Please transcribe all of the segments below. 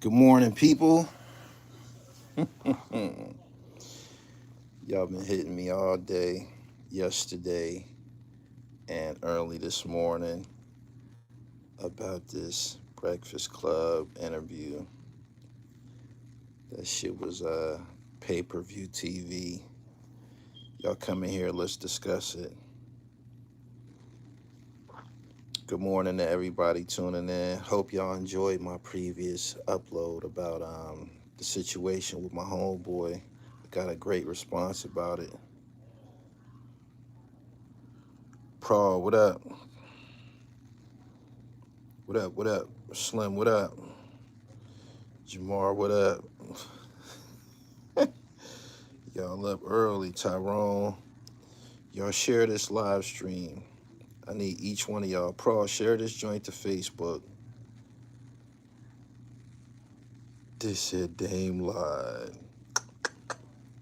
Good morning, people. Y'all been hitting me all day, yesterday, and early this morning about this Breakfast Club interview. That shit was pay-per-view TV. Y'all come in here, let's discuss it. Good morning to everybody tuning in. Hope y'all enjoyed my previous upload about the situation with my homeboy. I got a great response about it. Praw, what up? What up? What up? Slim, what up? Jamar, what up? Y'all up early. Tyrone, y'all share this live stream. I need each one of y'all. Praw, share this joint to Facebook. This shit Dame lied.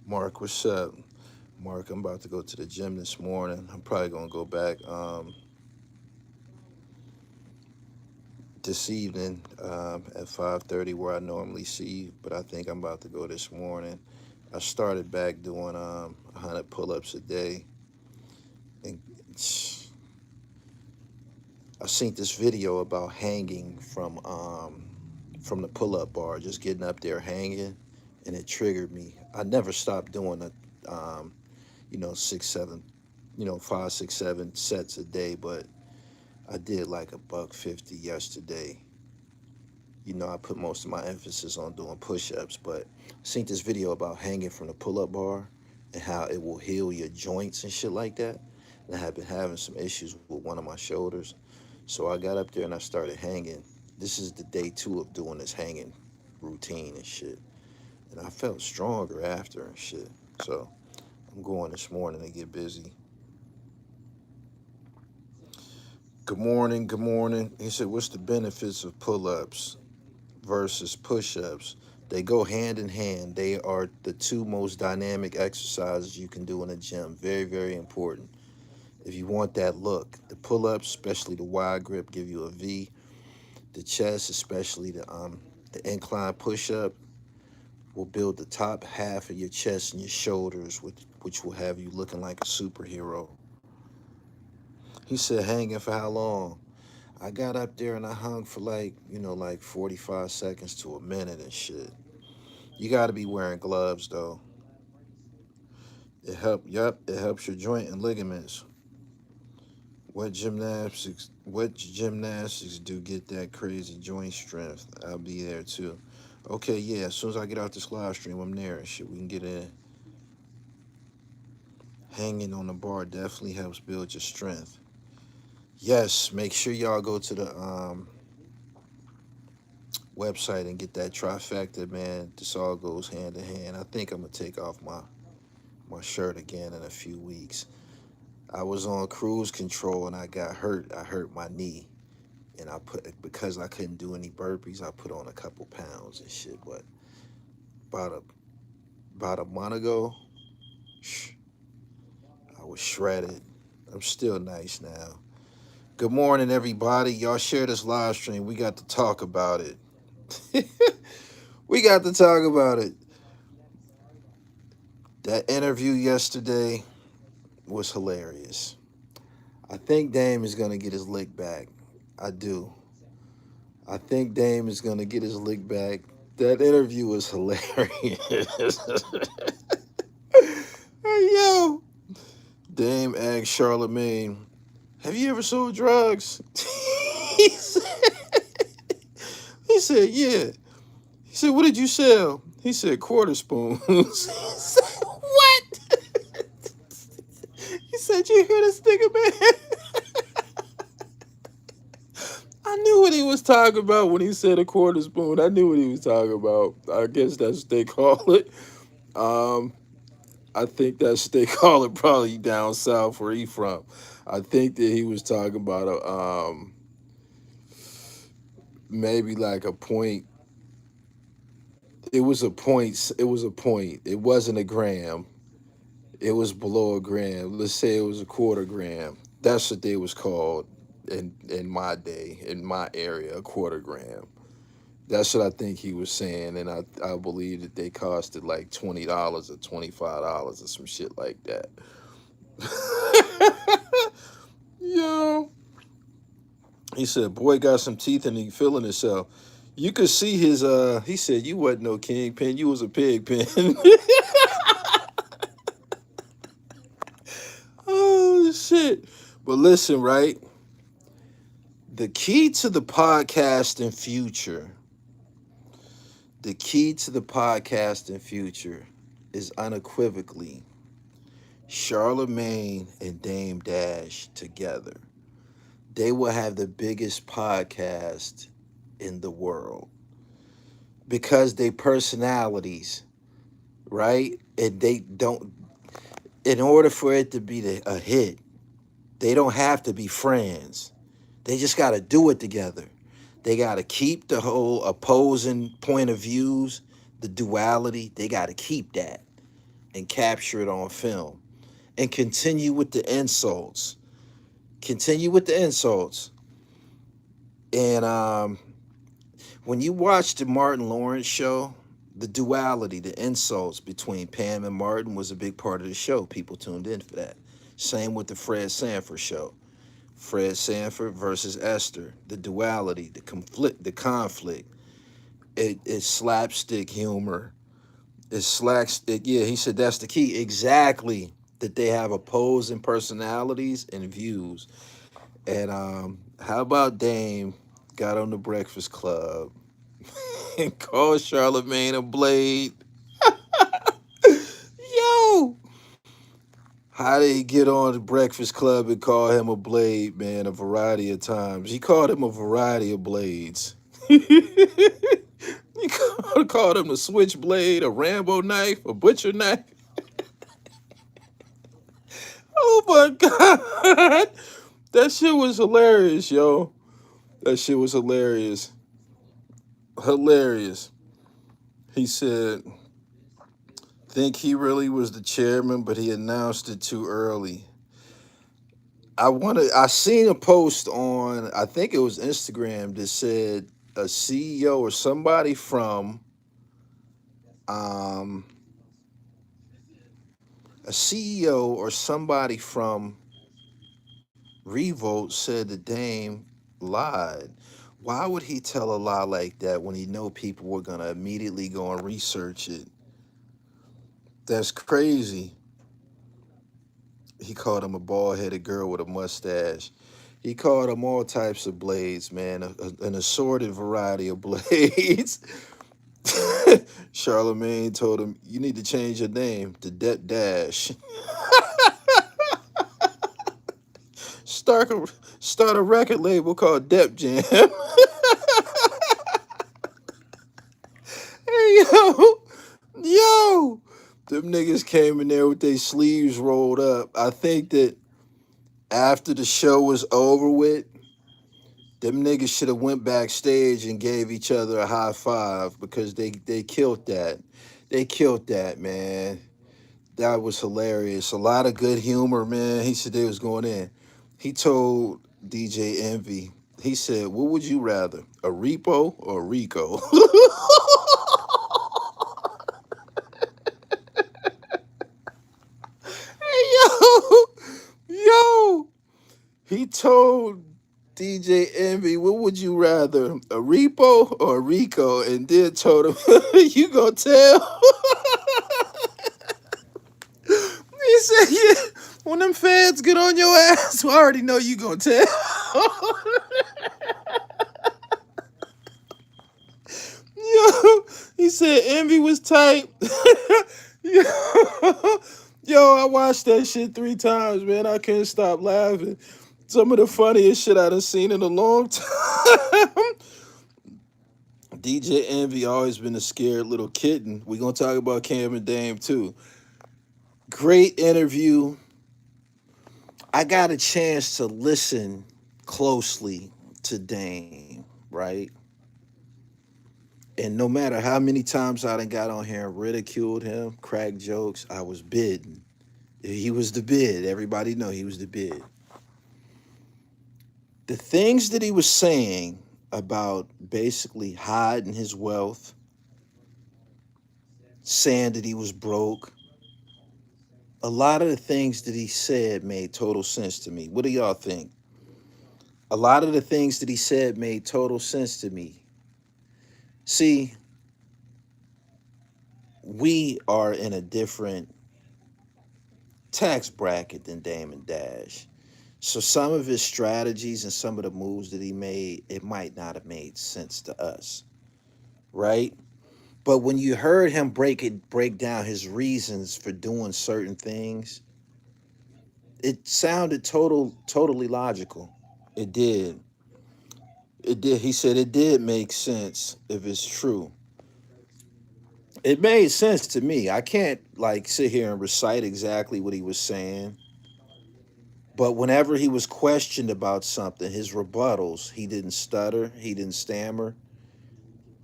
Mark, what's up? Mark, I'm about to go to the gym this morning. I'm probably gonna go back this evening at 5:30 where I normally see, but I think I'm about to go this morning. I started back doing 100 pull-ups a day, and I seen this video about hanging from the pull-up bar, just getting up there hanging, and it triggered me. I never stopped doing it, 6, 7, 5, 6, 7 sets a day, but I did like $150 yesterday. I put most of my emphasis on doing push-ups, but I seen this video about hanging from the pull-up bar and how it will heal your joints and shit like that. And I have been having some issues with one of my shoulders. So I got up there and I started hanging. This is the day 2 of doing this hanging routine and shit. And I felt stronger after and shit. So I'm going this morning to get busy. Good morning, good morning. He said, what's the benefits of pull-ups versus push-ups? They go hand in hand. They are the 2 most dynamic exercises you can do in a gym. Very, very important. If you want that look, the pull-ups, especially the wide grip, give you a V. The chest, especially the incline push-up, will build the top half of your chest and your shoulders, which will have you looking like a superhero. He said, hanging for how long? I got up there and I hung for like 45 seconds to a minute and shit. You got to be wearing gloves though. It helps your joint and ligaments. What gymnastics do get that crazy joint strength? I'll be there too. Okay, yeah, as soon as I get out this live stream, I'm there and shit. We can get in. Hanging on the bar definitely helps build your strength. Yes, make sure y'all go to the website and get that TRIFECTA, man. This all goes hand in hand. I think I'm gonna take off my shirt again in a few weeks. I was on cruise control and I got hurt. I hurt my knee, and because I couldn't do any burpees, I put on a couple pounds and shit. But about a month ago, I was shredded. I'm still nice now. Good morning, everybody. Y'all share this live stream. We got to talk about it. We got to talk about it. That interview yesterday was hilarious. I think Dame is going to get his lick back. I do. I think Dame is going to get his lick back. That interview was hilarious. Hey, yo. Dame asked Charlamagne, have you ever sold drugs? he said, yeah. He said, what did you sell? He said, quarter spoons. He said, what? He said, you hear this nigga, man? I knew what he was talking about when he said a quarter spoon. I knew what he was talking about. I guess that's what they call it. I think that's what they call it probably down south where he from. I think that he was talking about maybe like a point. It was a point. It was a point. It wasn't a gram. It was below a gram. Let's say it was a quarter gram. That's what they was called in my day, in my area, a quarter gram. That's what I think he was saying, and I believe that they costed like $20 or $25 or some shit like that. Yo, he said, "Boy got some teeth and he feeling himself." You could see his. He said, "You wasn't no kingpin. You was a pig pen." Oh shit! But listen, right? The key to the podcasting future, the key to the podcasting future is unequivocally Charlamagne and Dame Dash together. They will have the biggest podcast in the world because they personalities, right? And they don't, in order for it to be a hit, they don't have to be friends. They just got to do it together. They got to keep the whole opposing point of views, the duality. They got to keep that and capture it on film and continue with the insults. Continue with the insults. And when you watch the Martin Lawrence show, the duality, the insults between Pam and Martin was a big part of the show. People tuned in for that. Same with the Fred Sanford show. Fred Sanford versus Esther, the duality, the conflict. It's slapstick humor. It's slapstick. Yeah, he said that's the key. Exactly. That they have opposing personalities and views. And how about Dame got on the Breakfast Club and called Charlamagne a blade? Yo, how did he get on the Breakfast Club and call him a blade, man, a variety of times? He called him a variety of blades. He called him a switchblade, a Rambo knife, a butcher knife. Oh my God. That shit was hilarious, yo. That shit was hilarious. Hilarious. He said, think he really was the chairman, but he announced it too early. I seen a post on, I think it was Instagram, that said a CEO or somebody from um a CEO or somebody from Revolt said the Dame lied. Why would he tell a lie like that when he know people were gonna immediately go and research it? That's crazy. He called him a bald headed girl with a mustache. He called him all types of blades, man, an assorted variety of blades. Charlamagne told him, "You need to change your name to Debt Dash." Start a, start a record label called Dep Jam. Hey, yo, them niggas came in there with their sleeves rolled up. I think that after the show was over with, them niggas should have went backstage and gave each other a high five because they killed that. They killed that, man. That was hilarious. A lot of good humor, man. He said they was going in. He told DJ Envy, he said, "What would you rather, a repo or a Rico?" Hey, yo. He told DJ Envy, "What would you rather, a repo or a Rico?" And then told him, "You gonna tell?" He said, "Yeah, when them feds get on your ass, I already know you gonna tell." Yo, he said Envy was tight. Yo, yo, I watched that shit 3 times, man. I couldn't stop laughing. Some of the funniest shit I done seen in a long time. DJ Envy always been a scared little kitten. We gonna talk about Cam and Dame too. Great interview. I got a chance to listen closely to Dame, right? And no matter how many times I done got on here and ridiculed him, cracked jokes, I was bidding. He was the bid. Everybody know he was the bid. The things that he was saying about basically hiding his wealth, saying that he was broke. A lot of the things that he said made total sense to me. What do y'all think? A lot of the things that he said made total sense to me. See, we are in a different tax bracket than Damon Dash. So some of his strategies and some of the moves that he made, it might not have made sense to us, right? But when you heard him break down his reasons for doing certain things, it sounded totally logical. It did. It did. He said it did make sense if it's true. It made sense to me. I can't like sit here and recite exactly what he was saying, but whenever he was questioned about something, his rebuttals, he didn't stutter, he didn't stammer.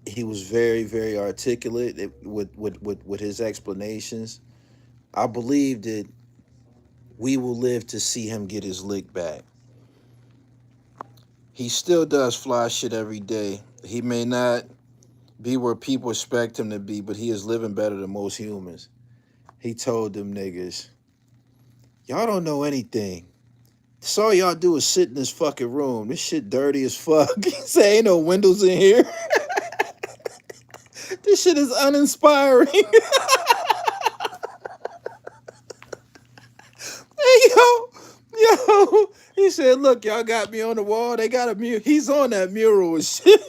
He was very articulate with his explanations. I believe that we will live to see him get his lick back. He still does fly shit every day. He may not be where people expect him to be, but he is living better than most humans. He told them niggas, y'all don't know anything. That's all y'all do is sit in this fucking room. This shit dirty as fuck. He said ain't no windows in here. This shit is uninspiring. Hey, yo. He said, look, y'all got me on the wall. They got a mural. He's on that mural and shit.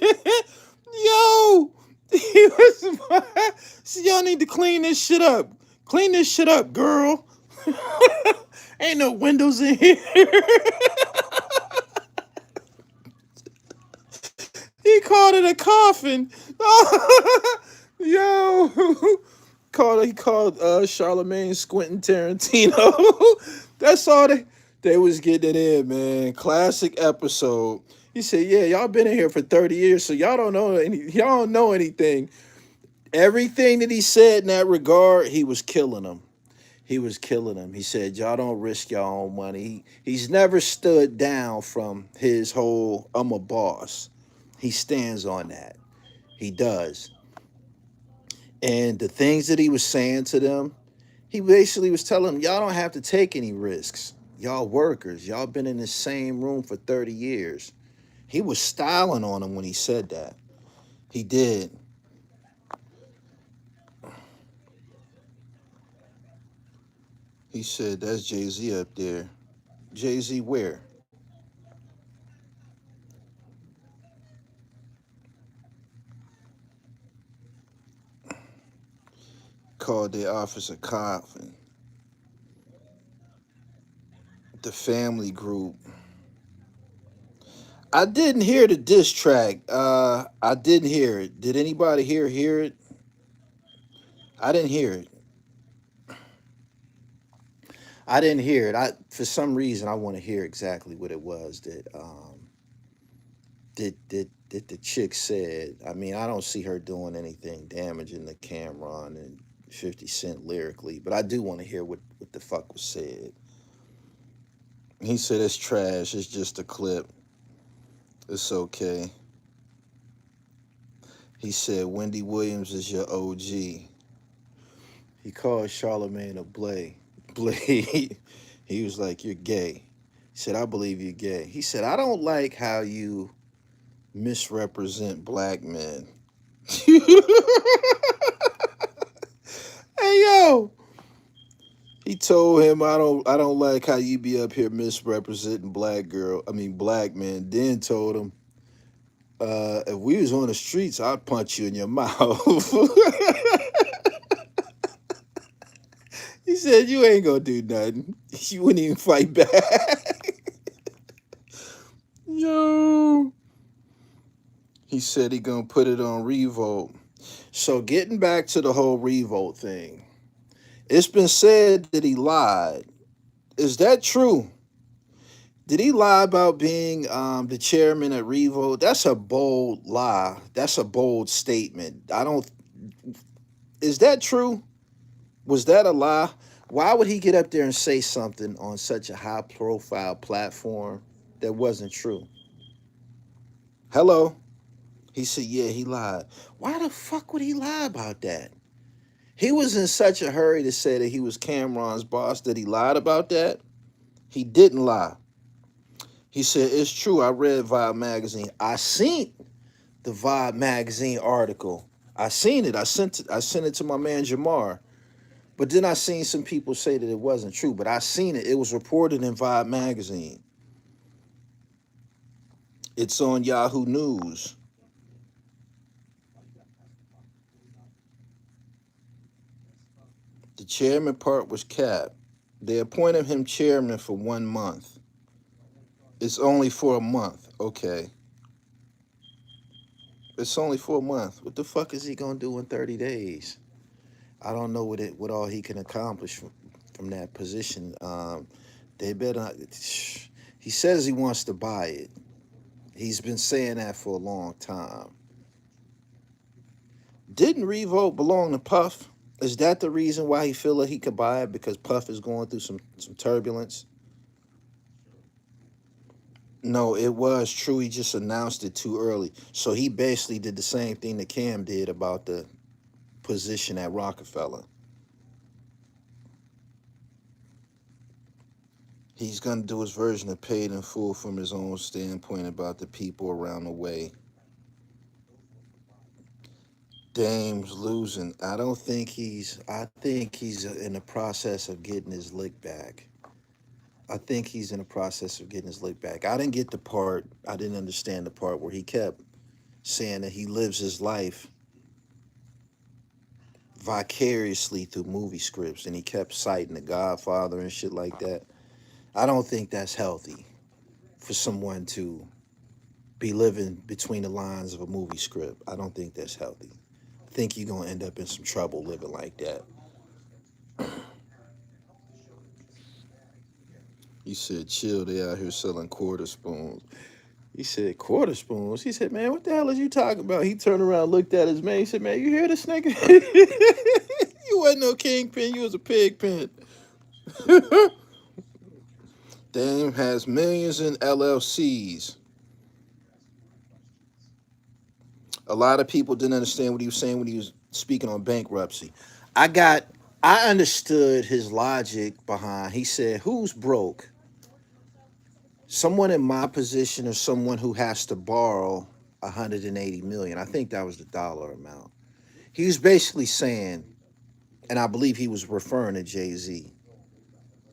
Yo. He was, so y'all need to clean this shit up. Clean this shit up, girl. Ain't no windows in here. He called it a coffin. Yo. He called Charlamagne squinting Tarantino. That's all they was getting it in, man. Classic episode. He said, "Yeah, y'all been in here for 30 years, so y'all don't know anything." Everything that he said in that regard, he was killing them. He was killing them. He said, "Y'all don't risk your own money." He's never stood down from his whole "I'm a boss." He stands on that. He does. And the things that he was saying to them, he basically was telling them, y'all don't have to take any risks. Y'all workers, y'all been in the same room for 30 years. He was styling on them when he said that. He did. He said, that's Jay-Z up there. Jay-Z where? Called their office a coffin. The family group. I didn't hear the diss track. I didn't hear it. Did anybody hear it? I didn't hear it. I didn't hear it. I for some reason I want to hear exactly what it was that that the chick said. I mean, I don't see her doing anything damaging the Cameron and 50 Cent lyrically, but I do want to hear what the fuck was said. He said it's trash. It's just a clip. It's okay. He said Wendy Williams is your OG. He called Charlamagne a Blade. He was like, you're gay. He said, I believe you're gay. He said, I don't like how you misrepresent black men. Hey yo. He told him I don't like how you be up here misrepresenting black men. Then told him, if we was on the streets, I'd punch you in your mouth. He said, you ain't gonna do nothing. You wouldn't even fight back. Yo. He said he gonna put it on Revolt. So getting back to the whole Revolt thing, it's been said that he lied. Is that true? Did he lie about being the chairman at Revolt? That's a bold lie. That's a bold statement. I don't. Is that true? Was that a lie? Why would he get up there and say something on such a high-profile platform that wasn't true? Hello. He said, yeah, he lied. Why the fuck would he lie about that? He was in such a hurry to say that he was Cameron's boss that he lied about that. He didn't lie. He said, it's true. I read Vibe magazine. I seen the Vibe magazine article. I seen it. I sent it to my man Jamar. But then I seen some people say that it wasn't true. But I seen it. It was reported in Vibe magazine. It's on Yahoo News. The chairman part was capped. They appointed him chairman for 1 month. It's only for a month. Okay. It's only for a month. What the fuck is he gonna do in 30 days? I don't know what all he can accomplish from that position. They better. He says he wants to buy it. He's been saying that for a long time. Didn't Revolt belong to Puff? Is that the reason why he feel like he could buy it? Because Puff is going through some turbulence? No, it was true. He just announced it too early. So he basically did the same thing that Cam did about the position at Rockefeller. He's going to do his version of paid in full from his own standpoint about the people around the way. Dame's losing. I think he's in the process of getting his lick back. I think he's in the process of getting his lick back. I didn't get the part, I didn't understand the part where he kept saying that he lives his life vicariously through movie scripts, and he kept citing The Godfather and shit like that. I don't think that's healthy for someone to be living between the lines of a movie script. I don't think that's healthy. I think you're going to end up in some trouble living like that. He said, chill, they out here selling quarter spoons. He said, quarter spoons? He said, man, what the hell is you talking about? He turned around, looked at his man. He said, man, you hear this nigga? You wasn't no kingpin. You was a pig pen. Dame has millions in LLCs. A lot of people didn't understand what he was saying when he was speaking on bankruptcy. I understood his logic behind. He said, who's broke? Someone in my position or someone who has to borrow 180 million. I think that was the dollar amount. He was basically saying, and I believe he was referring to Jay-Z.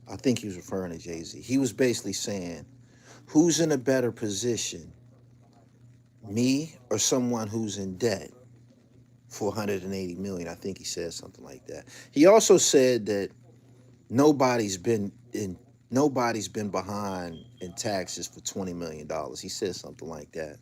I think he was referring to Jay-Z. He was basically saying, who's in a better position, me or someone who's in debt for 180 million? I think he said something like that. He also said that nobody's been behind in taxes for $20 million. He said something like that.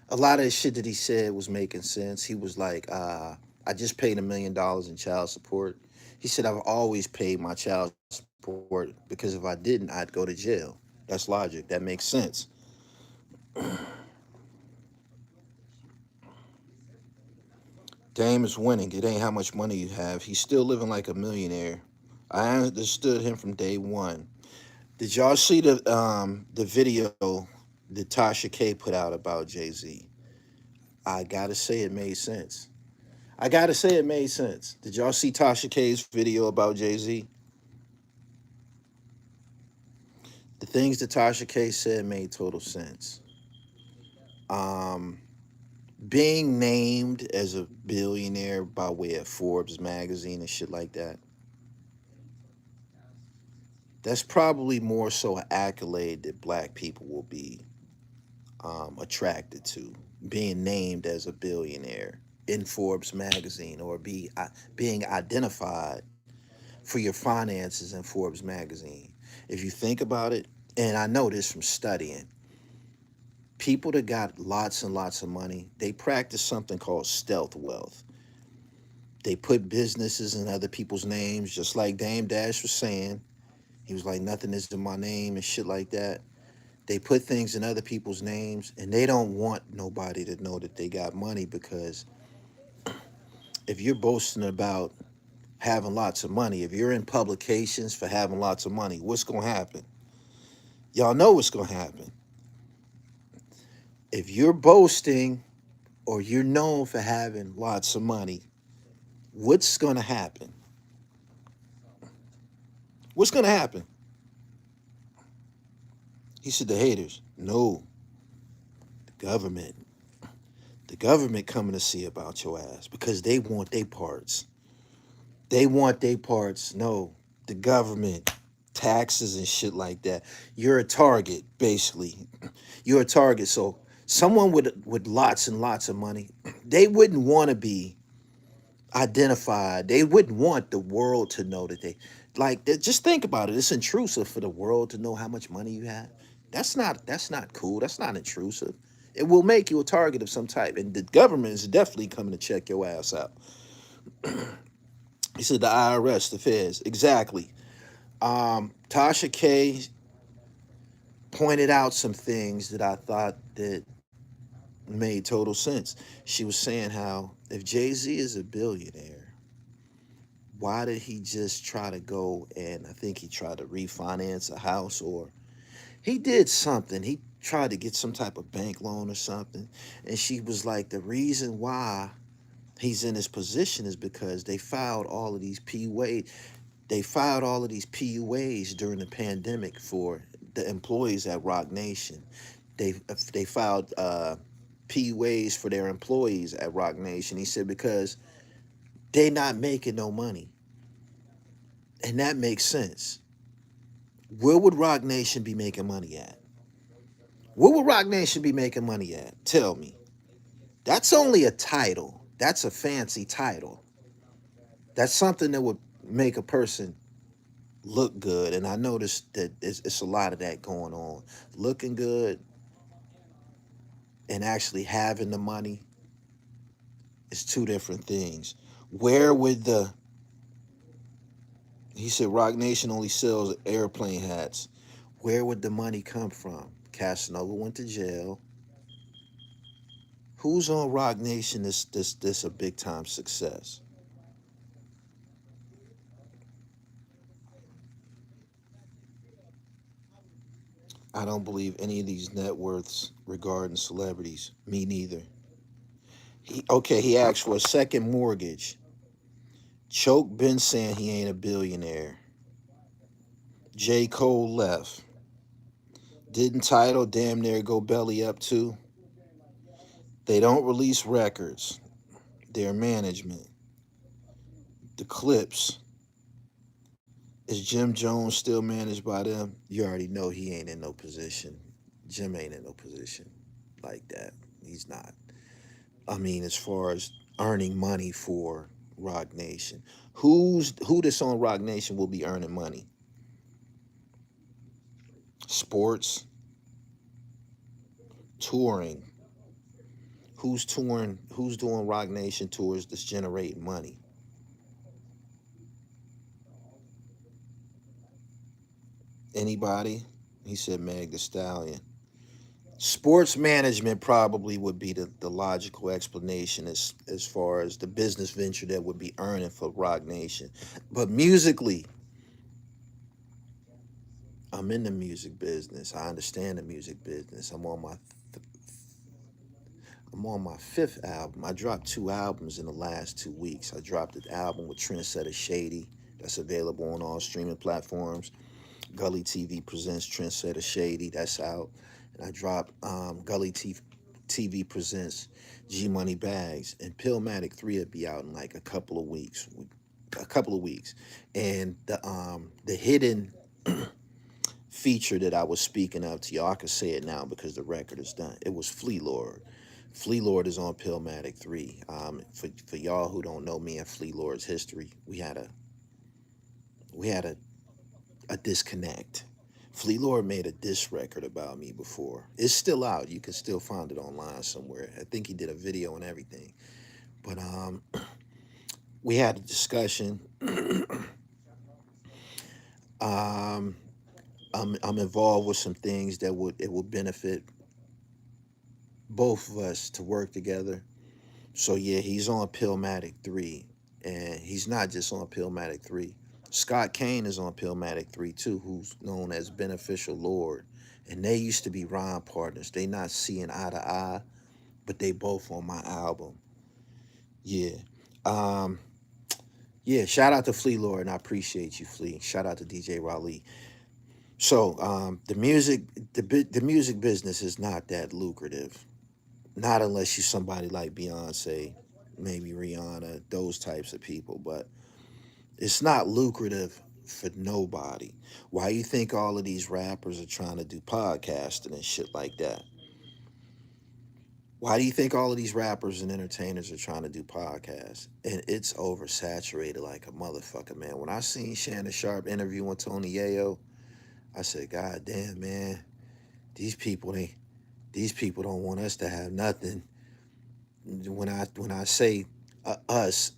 A lot of the shit that he said was making sense. He was like, I just paid $1 million in child support. He said, I've always paid my child support because if I didn't, I'd go to jail. That's logic. That makes sense. Dame is winning. It ain't how much money you have. He's still living like a millionaire. I understood him from day one. Did y'all see the video that Tasha K put out about Jay-Z? I gotta say it made sense. Did y'all see Tasha K's video about Jay-Z? The things that Tasha K said made total sense. Being named as a billionaire by way of Forbes magazine and shit like that, that's probably more so an accolade that black people will be attracted to. Being named as a billionaire in Forbes magazine, or being identified for your finances in Forbes magazine. If you think about it, and I know this from studying, people that got lots and lots of money, they practice something called stealth wealth. They put businesses in other people's names, just like Dame Dash was saying. He was like, nothing is in my name and shit like that. They put things in other people's names, and they don't want nobody to know that they got money, because if you're boasting about having lots of money, if you're in publications for having lots of money, what's going to happen? Y'all know what's going to happen. If you're boasting or you're known for having lots of money, what's going to happen? What's going to happen? He said, the haters. No, the government. The government coming to see about your ass because they want their parts. They want their parts. No, the government, taxes and shit like that. You're a target, basically. You're a target. So someone with lots and lots of money, they wouldn't want to be identified. They wouldn't want the world to know that just think about it. It's intrusive for the world to know how much money you have. That's not cool. That's not intrusive. It will make you a target of some type, and the government is definitely coming to check your ass out. He said the IRS, the feds, exactly. Tasha K pointed out some things that I thought that made total sense. She was saying how if Jay-Z is a billionaire, why did he just try to go and I think he tried to refinance a house or he did something. He tried to get some type of bank loan or something. And she was like, the reason why he's in this position is because they filed all of these PUAs. They filed all of these PUAs during the pandemic for the employees at Rock Nation. They filed PUAs for their employees at Rock Nation. He said because they not making no money. And that makes sense. Where would Rock Nation be making money at? Where would Rock Nation be making money at? Tell me. That's only a title. That's a fancy title. That's something that would make a person look good. And I noticed that it's a lot of that going on. Looking good and actually having the money is two different things. Where would he said Rock Nation only sells airplane hats. Where would the money come from? Casanova went to jail. Who's on Rock Nation this a big time success? I don't believe any of these net worths regarding celebrities. Me neither. He asked for a second mortgage. Choke been saying he ain't a billionaire. J. Cole left. Didn't Title damn near go belly up too? They don't release records. Their management. The Clips. Is Jim Jones still managed by them? You already know he ain't in no position. Jim ain't in no position like that. He's not. I mean, as far as earning money for Rock Nation, who that's on Rock Nation will be earning money? Sports, touring. Who's touring? Who's doing Rock Nation tours that's generating money? Anybody? He said Meg the Stallion. Sports management probably would be the logical explanation as far as the business venture that would be earning for Rock Nation. But musically, I'm in the music business. I understand the music business. I'm on my fifth album. I dropped two albums in the last 2 weeks. I dropped an album with Trendsetter Shady that's available on all streaming platforms. Gully TV presents Trendsetter Shady, that's out. And I dropped TV presents G Money Bags, and PILLMATIC 3 will be out in like a couple of weeks. And the hidden feature that I was speaking of to y'all, I can say it now because the record is done. It was Flea Lord. Flea Lord is on PILLMATIC 3. For y'all who don't know me and Flea Lord's history, we had a disconnect. Flea Lord made a diss record about me before. It's still out. You can still find it online somewhere. I think he did a video and everything. But we had a discussion. um, I'm involved with some things that would benefit both of us to work together. So yeah, he's on PILLMATIC 3, and he's not just on PILLMATIC 3. Scott Kane is on PILLMATIC 3 too, who's known as Beneficial Lord, and they used to be rhyme partners. They not seeing eye to eye, but they both on my album. Yeah. Um, yeah, shout out to Flea Lord, and I appreciate you, Flea. Shout out to DJ Raleigh. So the music business is not that lucrative. Not unless you're somebody like Beyonce, maybe Rihanna, those types of people. But it's not lucrative for nobody. Why you think all of these rappers are trying to do podcasting and shit like that? Why do you think all of these rappers and entertainers are trying to do podcasts? And it's oversaturated like a motherfucker, man. When I seen Shannon Sharp interviewing Tony Yayo, I said, God damn, man, these people they these people don't want us to have nothing. When I say us,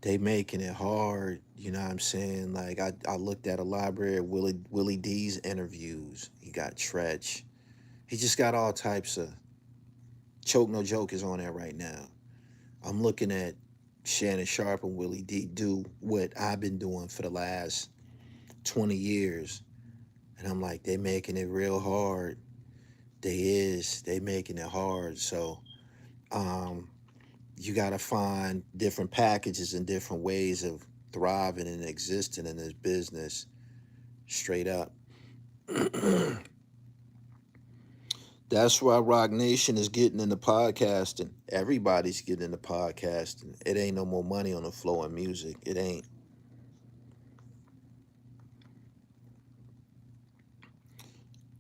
they making it hard. You know what I'm saying? Like I looked at a library of Willie D's interviews. He got Tretch. He just got all types of Choke No Joke is on there right now. I'm looking at Shannon Sharp and Willie D do what I've been doing for the last 20 years. And I'm like, they making it real hard. They making it hard. So um, you got to find different packages and different ways of thriving and existing in this business. Straight up. That's why Rock Nation is getting into podcasting. Everybody's getting into podcasting. It ain't no more money on the flow of music. It ain't.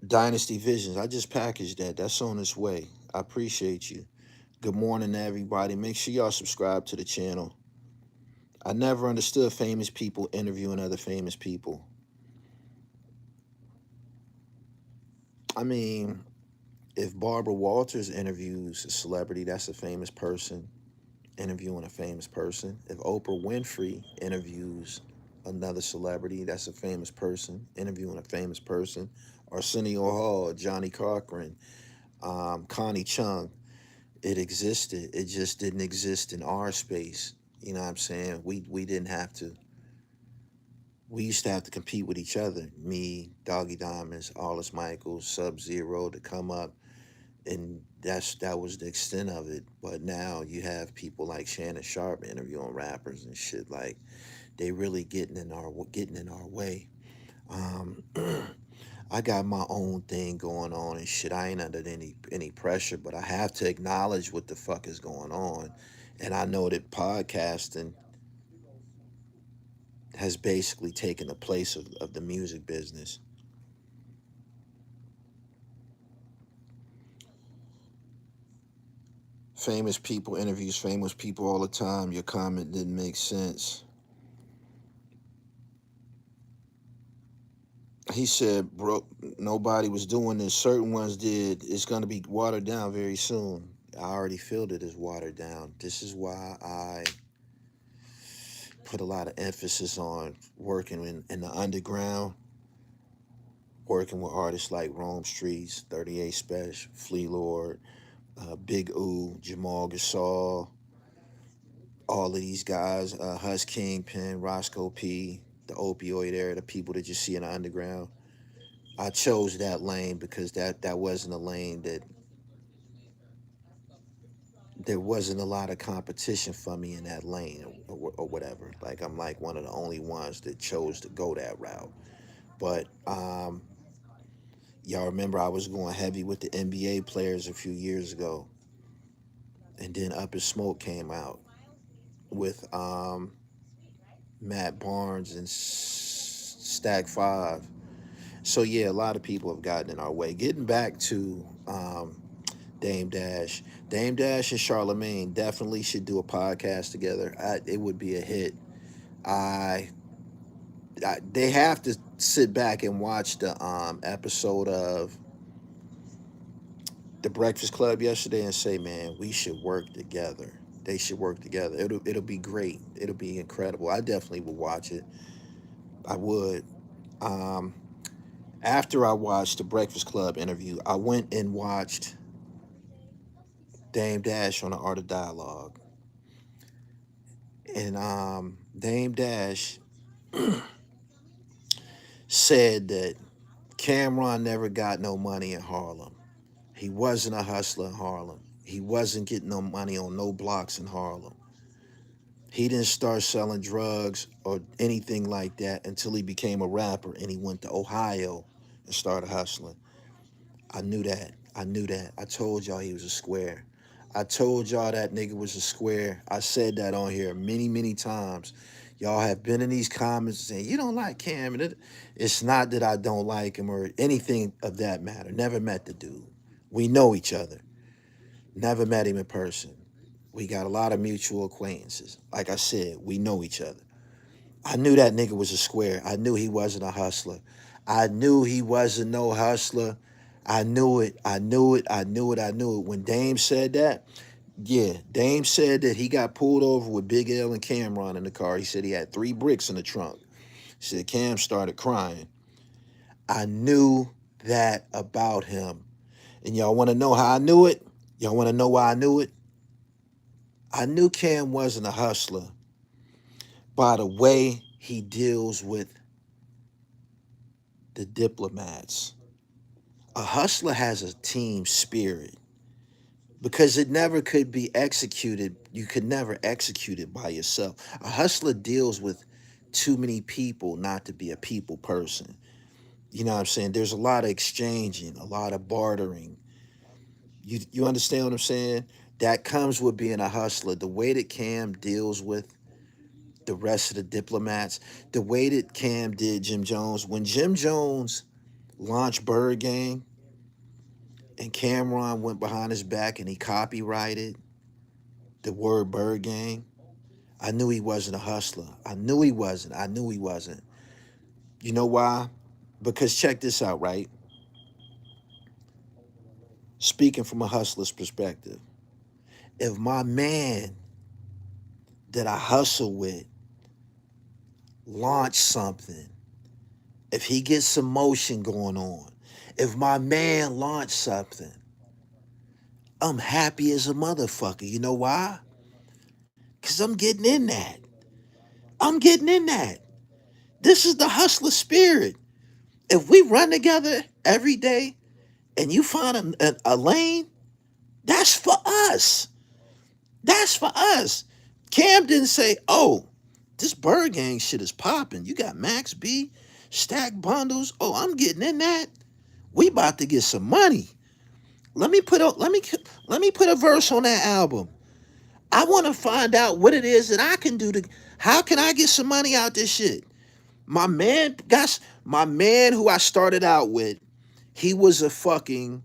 Dynasty Visions. I just packaged that. That's on its way. I appreciate you. Good morning, everybody. Make sure y'all subscribe to the channel. I never understood famous people interviewing other famous people. I mean, if Barbara Walters interviews a celebrity, that's a famous person interviewing a famous person. If Oprah Winfrey interviews another celebrity, that's a famous person interviewing a famous person. Arsenio Hall, Johnny Cochran, Connie Chung. It existed. It just didn't exist in our space. You know what I'm saying? We didn't have to. We used to have to compete with each other. Me, Doggy Diamonds, Arliss Michaels, Sub Zero to come up, and that was the extent of it. But now you have people like Shannon Sharp interviewing rappers and shit. Like they really getting in our way. Um, I got my own thing going on and shit. I ain't under any pressure, but I have to acknowledge what the fuck is going on. And I know that podcasting has basically taken the place of the music business. Famous people interviews famous people all the time. Your comment didn't make sense. He said, bro, nobody was doing this. Certain ones did. It's going to be watered down very soon. I already feel that it's watered down. This is why I put a lot of emphasis on working in the underground, working with artists like Rome Streets, 38 Special, Flea Lord, Big Oo, Jamal Gasol, all of these guys, Hus Kingpin, Roscoe P, the opioid era, the people that you see in the underground. I chose that lane because that wasn't a lane that there wasn't a lot of competition for me in that lane or whatever. Like I'm like one of the only ones that chose to go that route. But y'all remember I was going heavy with the NBA players a few years ago, and then Up in Smoke came out with Matt Barnes and Stack Five. So yeah, a lot of people have gotten in our way. Getting back to Dame Dash, Dame Dash and Charlamagne definitely should do a podcast together. It would be a hit. I, they have to sit back and watch the episode of the Breakfast Club yesterday and say, man, we should work together. They should work together. It'll be great. It'll be incredible. I definitely would watch it. I would. Um, After I watched the Breakfast Club interview, I went and watched Dame Dash on the Art of Dialogue. And Dame Dash said that Cameron never got no money in Harlem. He wasn't a hustler in Harlem. He wasn't getting no money on no blocks in Harlem. He didn't start selling drugs or anything like that until he became a rapper and he went to Ohio and started hustling. I knew that. I knew that. I told y'all he was a square. I told y'all that nigga was a square. I said that on here many, many times. Y'all have been in these comments saying, you don't like Cam. And it's not that I don't like him or anything of that matter. Never met the dude. We know each other. Never met him in person. We got a lot of mutual acquaintances. Like I said, we know each other. I knew that nigga was a square. I knew he wasn't a hustler. I knew he wasn't no hustler. I knew it. I knew it. I knew it. I knew it. When Dame said that, yeah, Dame said that he got pulled over with Big L and Cameron in the car. He said he had 3 bricks in the trunk. He said Cam started crying. I knew that about him. And y'all want to know how I knew it? Y'all want to know why I knew it? I knew Cam wasn't a hustler by the way he deals with the diplomats. A hustler has a team spirit because it never could be executed. You could never execute it by yourself. A hustler deals with too many people not to be a people person. You know what I'm saying? There's a lot of exchanging, a lot of bartering. You understand what I'm saying? That comes with being a hustler. The way that Cam deals with the rest of the diplomats, the way that Cam did Jim Jones. When Jim Jones launched Bird Gang and Cameron went behind his back and he copyrighted the word Bird Gang, I knew he wasn't a hustler. I knew he wasn't. I knew he wasn't. You know why? Because check this out, right? Speaking from a hustler's perspective, if my man that I hustle with launch something, if he gets some motion going on, if my man launched something, I'm happy as a motherfucker. You know why? Because I'm getting in that. I'm getting in that. This is the hustler spirit. If we run together every day and you find a lane, that's for us. That's for us. Cam didn't say, oh, this Bird Gang shit is popping. You got Max B, stack bundles. Oh, I'm getting in that. We about to get some money. Let me put a verse on that album. I want to find out what it is that I can do to. How can I get some money out this shit? My man who I started out with, he was a fucking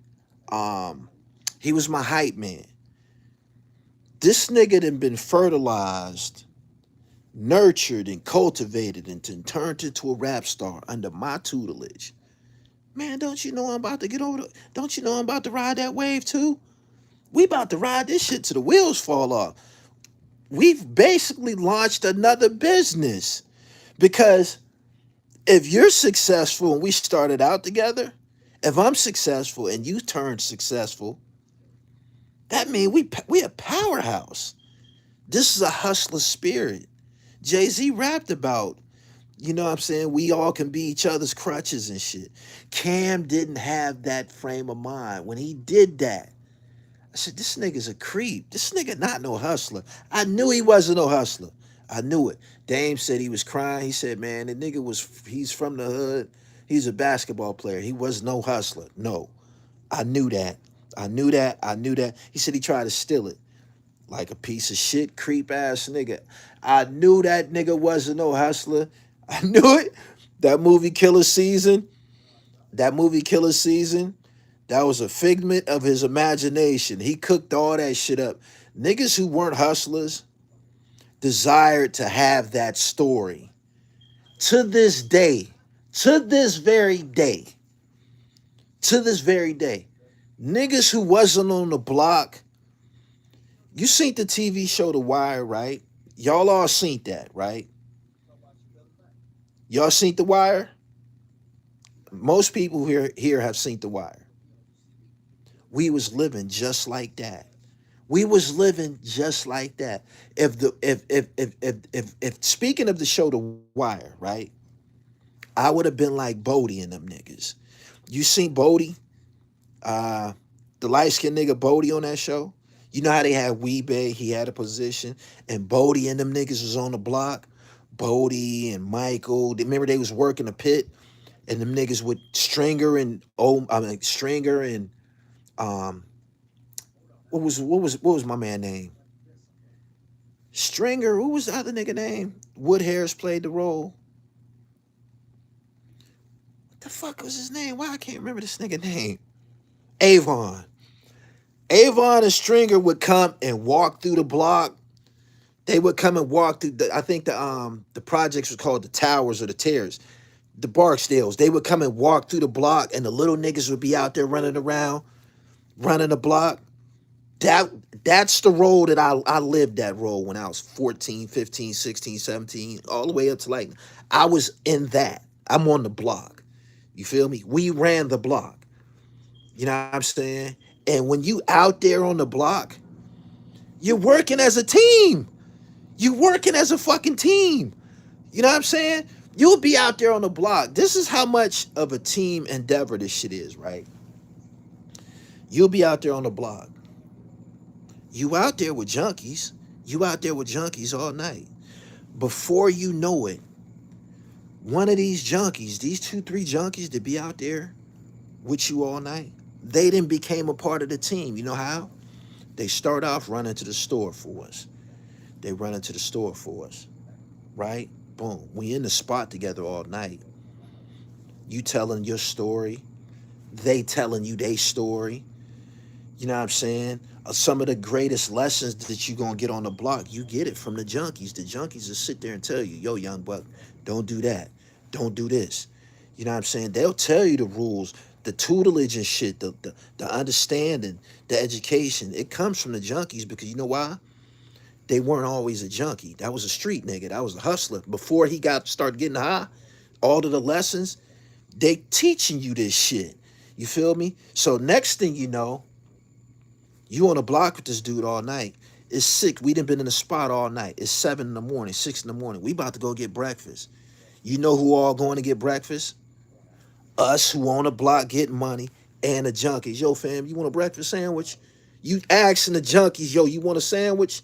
he was my hype man. This nigga done been fertilized, nurtured, and cultivated and turned into a rap star under my tutelage. Man, don't you know I'm about to get over the, don't you know I'm about to ride that wave too? We about to ride this shit till the wheels fall off. We've basically launched another business because if you're successful and we started out together, if I'm successful and you turned successful, that means we a powerhouse. This is a hustler spirit. Jay-Z rapped about, you know what I'm saying, we all can be each other's crutches and shit. Cam didn't have that frame of mind. When he did that, I said, this nigga's a creep. This nigga not no hustler. I knew he wasn't no hustler. I knew it. Dame said he was crying. He said, man, the nigga he's from the hood. He's a basketball player. He was no hustler. No. I knew that. I knew that. I knew that. He said he tried to steal it. Like a piece of shit, creep ass nigga. I knew that nigga wasn't no hustler. I knew it. That movie Killer Season, that movie Killer Season, that was a figment of his imagination. He cooked all that shit up. Niggas who weren't hustlers desired to have that story. To this day, to this very day, to this very day, niggas who wasn't on the block, you seen the TV show The Wire, right? Y'all all seen that, right? Y'all seen The Wire? Most people here have seen The Wire. We was living just like that. We was living just like that. If speaking of the show The Wire, right? I would have been like Bodie and them niggas. You seen Bodie? Uh the light-skinned nigga Bodie on that show? You know how they had Weebay, he had a position, and Bodie and them niggas was on the block. Bodie and Michael, remember they was working the pit, and them niggas with Stringer and Stringer and what was my man name? Stringer, who was the other nigga name? Wood Harris played the role. What the fuck was his name? Why I can't remember this nigga name? Avon. Avon and Stringer would come and walk through the block. They would come and walk through I think the projects was called the Towers or the Terrace. The Barksdales. They would come and walk through the block, and the little niggas would be out there running around, running the block. That's the role that I lived that role when I was 14, 15, 16, 17, all the way up to like, I was in that. I'm on the block. You feel me? We ran the block. You know what I'm saying? And when you out there on the block, you're working as a team. You working as a fucking team. You know what I'm saying? You'll be out there on the block. This is how much of a team endeavor this shit is, right? You'll be out there on the block. You out there with junkies. You out there with junkies all night. Before you know it, one of these junkies, these 2-3 junkies that be out there with you all night, they then became a part of the team. You know how? They start off running to the store for us. They run into the store for us, right? Boom. We in the spot together all night. You telling your story. They telling you their story. You know what I'm saying? Some of the greatest lessons that you're going to get on the block, you get it from the junkies. The junkies will sit there and tell you, yo, young buck, don't do that. Don't do this. You know what I'm saying? They'll tell you the rules, the tutelage and shit, the understanding, the education. It comes from the junkies because you know why? They weren't always a junkie. That was a street nigga. That was a hustler. Before he started getting high, all of the lessons, they teaching you this shit. You feel me? So next thing you know, you on the block with this dude all night. It's 6. We done been in the spot all night. It's 7 in the morning, 6 in the morning. We about to go get breakfast. You know who all going to get breakfast? Us who on the block getting money and the junkies. Yo, fam, you want a breakfast sandwich? You asking the junkies, yo, you want a sandwich?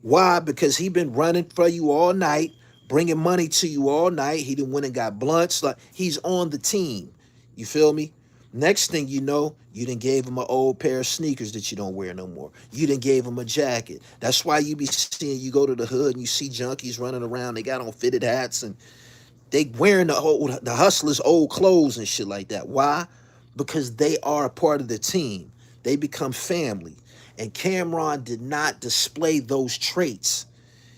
Why? Because he been running for you all night, bringing money to you all night. He done went and got blunts. Like, he's on the team. You feel me? Next thing you know, you done gave him an old pair of sneakers that you don't wear no more. You done gave him a jacket. That's why you be seeing, you go to the hood and you see junkies running around. They got on fitted hats and they wearing the hustlers' old clothes and shit like that. Why? Because they are a part of the team. They become family. And Cameron did not display those traits.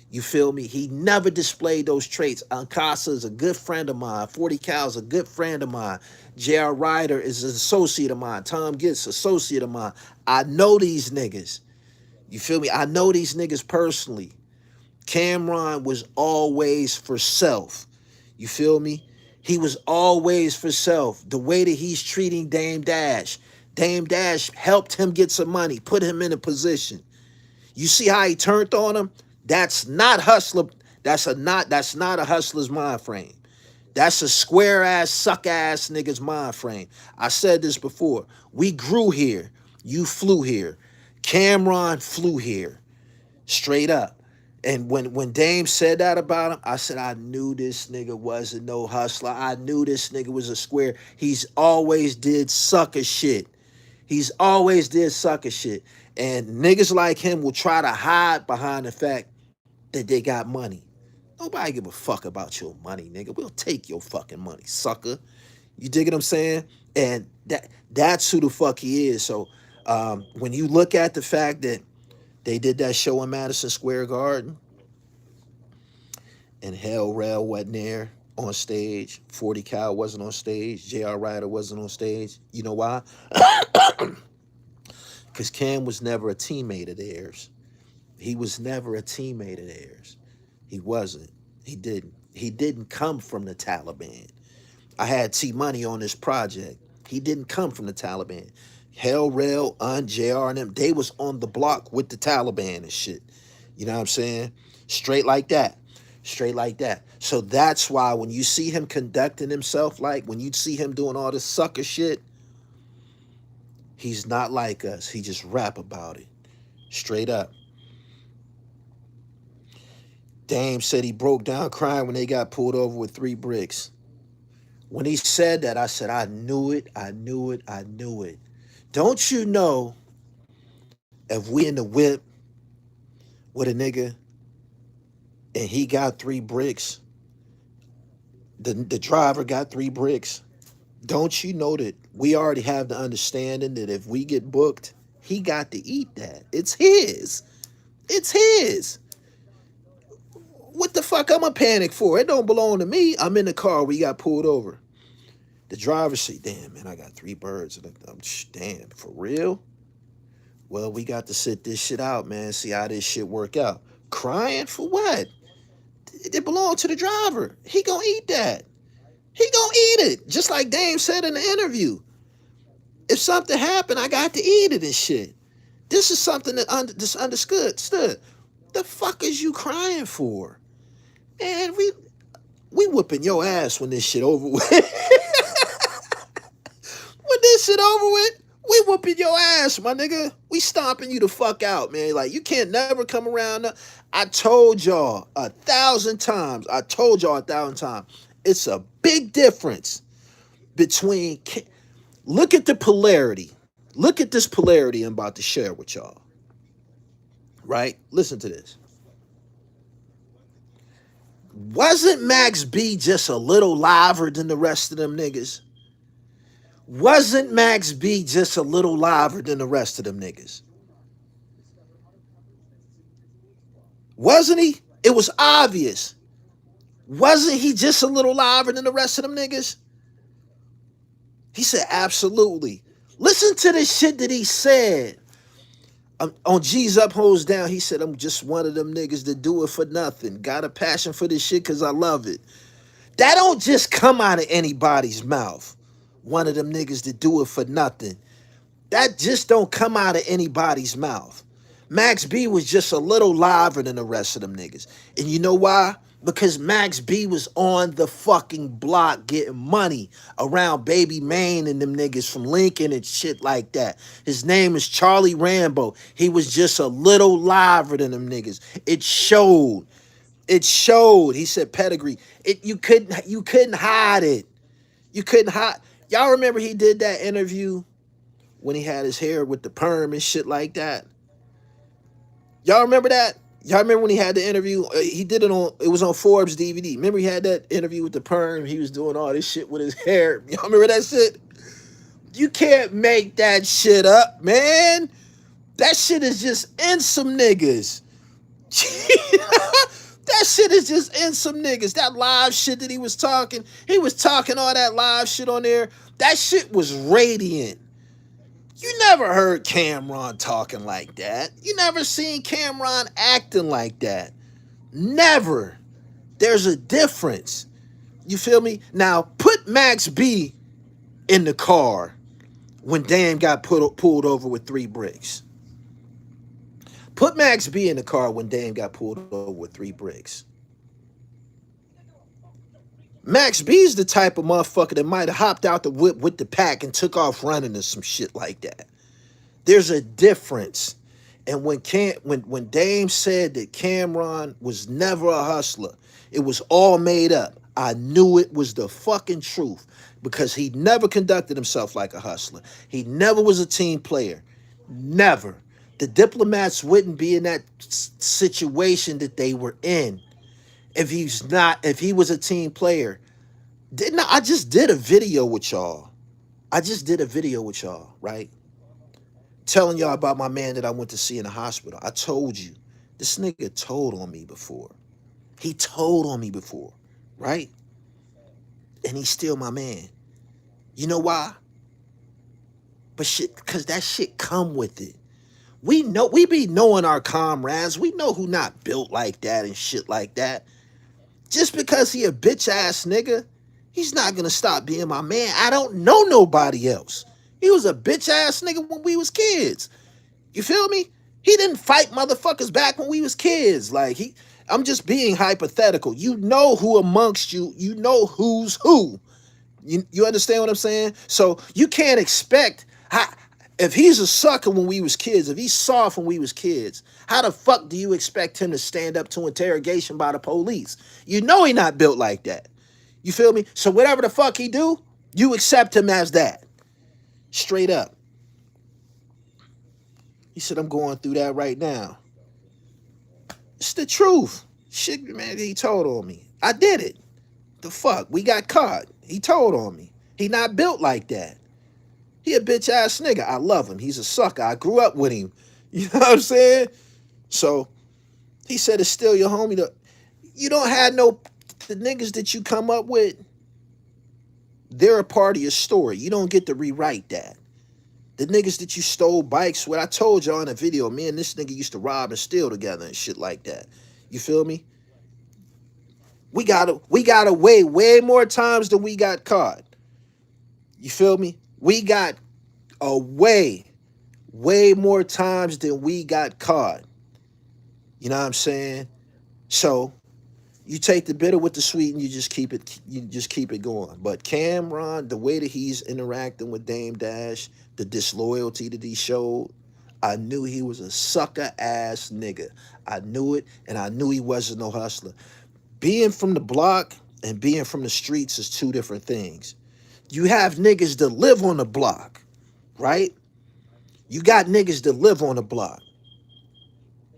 You feel me? He never displayed those traits. Ankasa is a good friend of mine. 40 Cal is a good friend of mine. J.R. Ryder is an associate of mine. Tom Gitz, associate of mine. I know these niggas. You feel me? I know these niggas personally. Cameron was always for self. You feel me? He was always for self. The way that he's treating Dame Dash. Dame Dash helped him get some money, put him in a position. You see how he turned on him? That's not hustler. That's not a hustler's mind frame. That's a square ass, suck ass nigga's mind frame. I said this before. We grew here. You flew here. Cameron flew here. Straight up. And when Dame said that about him, I said, I knew this nigga wasn't no hustler. I knew this nigga was a square. He's always did sucker shit. He's always did sucker shit. And niggas like him will try to hide behind the fact that they got money. Nobody give a fuck about your money, nigga. We'll take your fucking money, sucker. You dig what I'm saying? And that's who the fuck he is. So when you look at the fact that they did that show in Madison Square Garden and Hell Rell wasn't there on stage, 40 Cal wasn't on stage, J.R. Ryder wasn't on stage. You know why? Because Cam was never a teammate of theirs. He was never a teammate of theirs. He wasn't. He didn't. He didn't come from the Taliban. I had T-Money on this project. He didn't come from the Taliban. Hell Rell, JR and them, they was on the block with the Taliban and shit. You know what I'm saying? Straight like that. Straight like that. So that's why when you see him conducting himself, like when you see him doing all this sucker shit, He's not like us. He just rap about it. Straight up. Dame said he broke down crying when they got pulled over with 3 bricks. When he said that, I said, I knew it, I knew it, I knew it. Don't you know if we in the whip with a nigga and he got 3 bricks, the driver got 3 bricks, don't you know that we already have the understanding that if we get booked, he got to eat that. It's his. It's his. What the fuck I'm a panic for? It don't belong to me. I'm in the car. We got pulled over. The driver said, damn, man, I got 3 birds. And I'm damn, for real? Well, we got to sit this shit out, man. See how this shit work out. Crying for what? It belonged to the driver. He gonna eat that. He gonna eat it. Just like Dame said in the interview. If something happened, I got to eat it and shit. This is something that's understood. The fuck is you crying for? Man, we whooping your ass when this shit over with. When this shit over with, we whooping your ass, my nigga. We stomping you the fuck out, man. Like, you can't never come around. I told y'all 1,000 times. I told y'all 1,000 times. It's a big difference between... Look at the polarity. Look at this polarity I'm about to share with y'all. Right? Listen to this. Wasn't Max B just a little liver than the rest of them niggas? Wasn't Max B just a little liver than the rest of them niggas? Wasn't he? It was obvious. Wasn't he just a little liver than the rest of them niggas? He said, absolutely. Listen to the shit that he said. On G's Up, Hoes Down, he said, I'm just one of them niggas that do it for nothing. Got a passion for this shit because I love it. That don't just come out of anybody's mouth. One of them niggas that do it for nothing. That just don't come out of anybody's mouth. Max B was just a little liver than the rest of them niggas. And you know why? Because Max B was on the fucking block getting money around Baby Maine and them niggas from Lincoln and shit like that. His name is Charlie Rambo. He was just a little liver than them niggas. It showed. It showed. He said pedigree. You couldn't hide it. You couldn't hide. Y'all remember he did that interview when he had his hair with the perm and shit like that? Y'all remember that? Y'all remember when he had the interview? He did it was on Forbes DVD. Remember he had that interview with the perm? He was doing all this shit with his hair. Y'all remember that shit? You can't make that shit up, man. That shit is just in some niggas. That shit is just in some niggas. That live shit that he was talking all that live shit on there. That shit was radiant. You never heard Cameron talking like that. You never seen Cameron acting like that. Never. There's a difference. You feel me? Now, put Max B in the car when Dame got pulled over with 3 bricks. Put Max B in the car when Dame got pulled over with 3 bricks. Max B's the type of motherfucker that might have hopped out the whip with the pack and took off running or some shit like that. There's a difference. And when Dame said that Cameron was never a hustler, it was all made up. I knew it was the fucking truth because he never conducted himself like a hustler. He never was a team player. Never. The diplomats wouldn't be in that situation that they were in if he was a team player. I just did a video with y'all. Right? Telling y'all about my man that I went to see in the hospital. I told you, this nigga told on me before. He told on me before, right? And he's still my man. You know why? Because that shit come with it. We be knowing our comrades. We know who not built like that and shit like that. Just because he a bitch ass nigga, he's not gonna stop being my man. I don't know nobody else. He was a bitch ass nigga when we was kids. You feel me? He didn't fight motherfuckers back when we was kids. I'm just being hypothetical. You know who amongst you know who's who. You understand what I'm saying? So you can't expect If he's a sucker when we was kids, if he's soft when we was kids, how the fuck do you expect him to stand up to interrogation by the police? You know he not built like that. You feel me? So whatever the fuck he do, you accept him as that. Straight up. He said, I'm going through that right now. It's the truth. Shit, man, he told on me. I did it. The fuck? We got caught. He told on me. He not built like that. He a bitch ass nigga. I love him. He's a sucker. I grew up with him. You know what I'm saying? So he said it's still your homie. You don't have the niggas that you come up with, they're a part of your story. You don't get to rewrite that. The niggas that you stole bikes with, I told y'all in a video, me and this nigga used to rob and steal together and shit like that. You feel me? We got away way more times than we got caught. You feel me? We got away way more times than we got caught. You know what I'm saying? So you take the bitter with the sweet and you just keep it going. But Cameron, the way that he's interacting with Dame Dash, the disloyalty that he showed, I knew he was a sucker ass nigga. I knew it, and I knew he wasn't no hustler. Being from the block and being from the streets is two different things. You have niggas that live on the block, right? You got niggas that live on the block,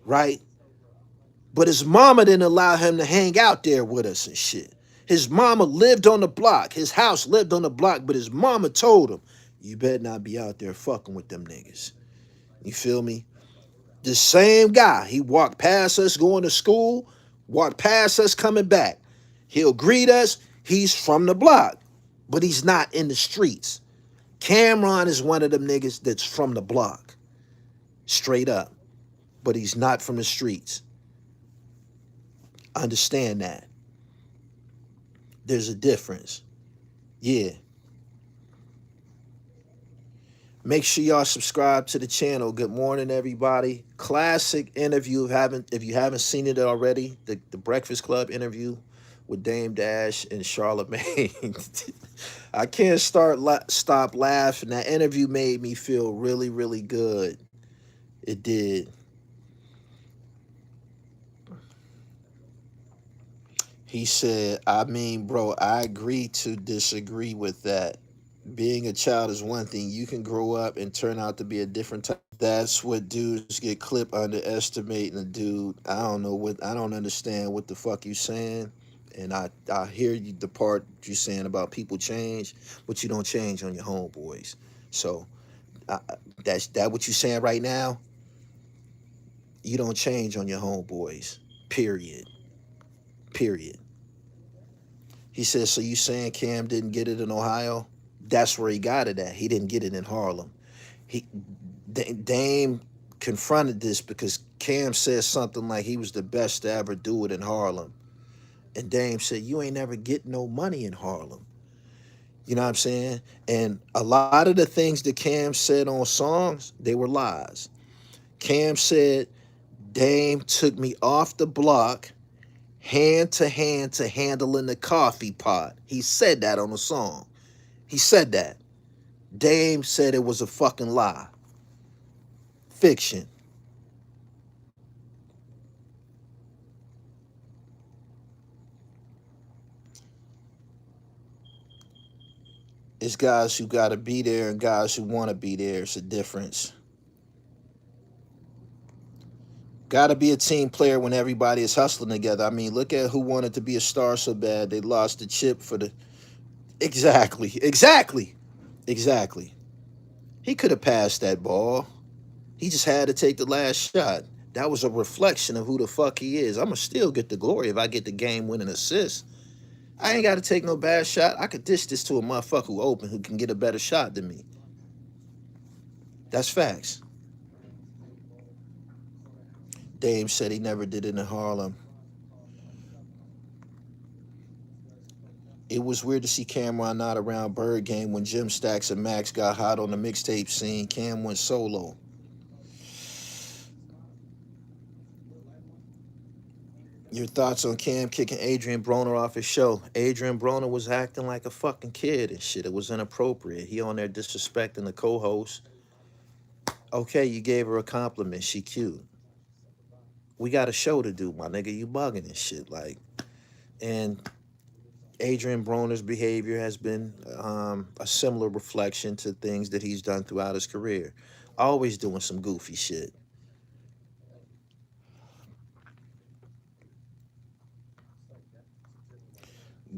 right? But his mama didn't allow him to hang out there with us and shit. His mama lived on the block. His house lived on the block, but his mama told him, you better not be out there fucking with them niggas. You feel me? The same guy, he walked past us going to school, walked past us coming back. He'll greet us. He's from the block, but he's not in the streets. Cameron is one of them niggas that's from the block. Straight up. But he's not from the streets. Understand that. There's a difference. Yeah. Make sure y'all subscribe to the channel. Good morning, everybody. Classic interview. If you haven't seen it already, the Breakfast Club interview with Dame Dash and Charlamagne. I can't stop laughing. That interview made me feel really, really good. It did. He said, I mean, bro, I agree to disagree with that. Being a child is one thing. You can grow up and turn out to be a different type. That's what dudes get clipped underestimating a dude. I don't understand what the fuck you saying. And I hear you, the part you saying about people change, but you don't change on your homeboys. So that's what you saying right now. You don't change on your homeboys. Period. He says, so you saying Cam didn't get it in Ohio? That's where he got it at. He didn't get it in Harlem. Dame confronted this because Cam said something like he was the best to ever do it in Harlem. And Dame said, you ain't never get no money in Harlem. You know what I'm saying? And a lot of the things that Cam said on songs, they were lies. Cam said, Dame took me off the block, hand to handling the coffee pot. He said that on the song. He said that. Dame said it was a fucking lie. Fiction. It's guys who got to be there and guys who want to be there. It's a difference. Got to be a team player when everybody is hustling together. I mean, look at who wanted to be a star so bad they lost the chip for the... Exactly. He could have passed that ball. He just had to take the last shot. That was a reflection of who the fuck he is. I'm going to still get the glory if I get the game-winning assist. I ain't got to take no bad shot. I could dish this to a motherfucker who open, who can get a better shot than me. That's facts. Dame said he never did it in Harlem. It was weird to see Cameron not around Bird Game when Jim Stacks and Max got hot on the mixtape scene. Cam went solo. Your thoughts on Cam kicking Adrian Broner off his show? Adrian Broner was acting like a fucking kid and shit. It was inappropriate. He on there disrespecting the co-host. Okay, you gave her a compliment. She cute. We got a show to do, my nigga. You bugging and shit. Like, and Adrian Broner's behavior has been a similar reflection to things that he's done throughout his career. Always doing some goofy shit.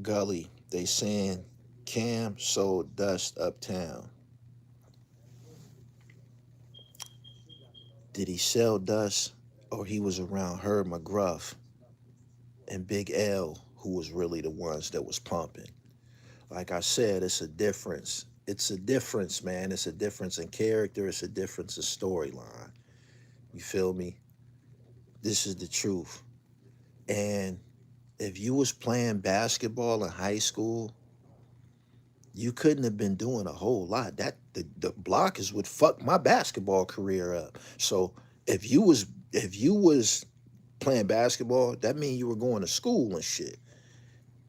Gully, they saying Cam sold dust uptown. Did he sell dust or he was around Herb McGruff and Big L who was really the ones that was pumping? Like I said, it's a difference. It's a difference, man. It's a difference in character. It's a difference in storyline. You feel me? This is the truth. And if you was playing basketball in high school, you couldn't have been doing a whole lot. That the block is what fucked my basketball career up. So if you was playing basketball, that means you were going to school and shit.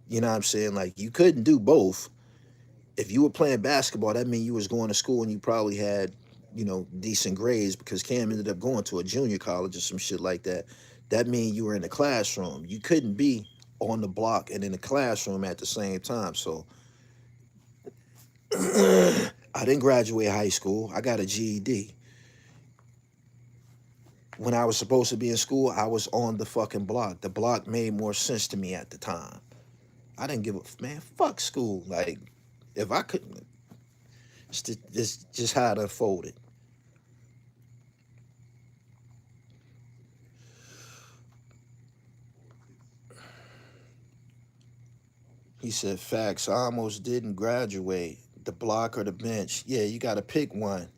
You know what I'm saying? Like you couldn't do both. If you were playing basketball, that means you was going to school and you probably had, decent grades because Cam ended up going to a junior college or some shit like that. That means you were in the classroom. You couldn't be on the block and in the classroom at the same time. So I didn't graduate high school. I got a GED. When I was supposed to be in school, I was on the fucking block. The block made more sense to me at the time. I didn't give a man. Fuck school. Like, if I couldn't, it's just how it unfolded. He said, "Facts. I almost didn't graduate. The block or the bench. Yeah, you got to pick one."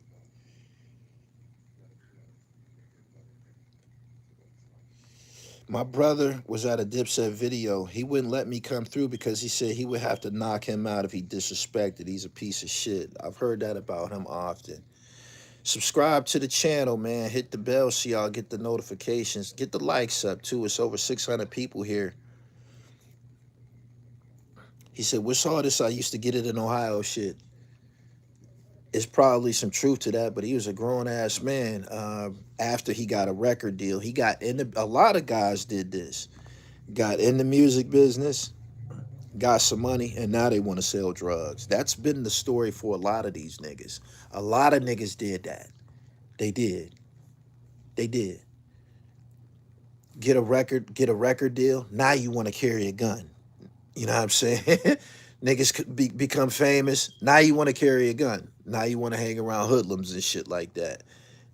My brother was at a Dipset video. He wouldn't let me come through because he said he would have to knock him out if he disrespected. He's a piece of shit. I've heard that about him often. Subscribe to the channel, man. Hit the bell so y'all get the notifications. Get the likes up, too. It's over 600 people here. He said, "What's all this? I used to get it in Ohio shit." It's probably some truth to that, but he was a grown-ass man. After he got a record deal, he got into, a lot of guys did this. Got in the music business, got some money, and now they want to sell drugs. That's been the story for a lot of these niggas. A lot of niggas did that. They did. They did. Get a record deal. Now you want to carry a gun. You know what I'm saying? Niggas become famous. Now you want to carry a gun. Now you want to hang around hoodlums and shit like that.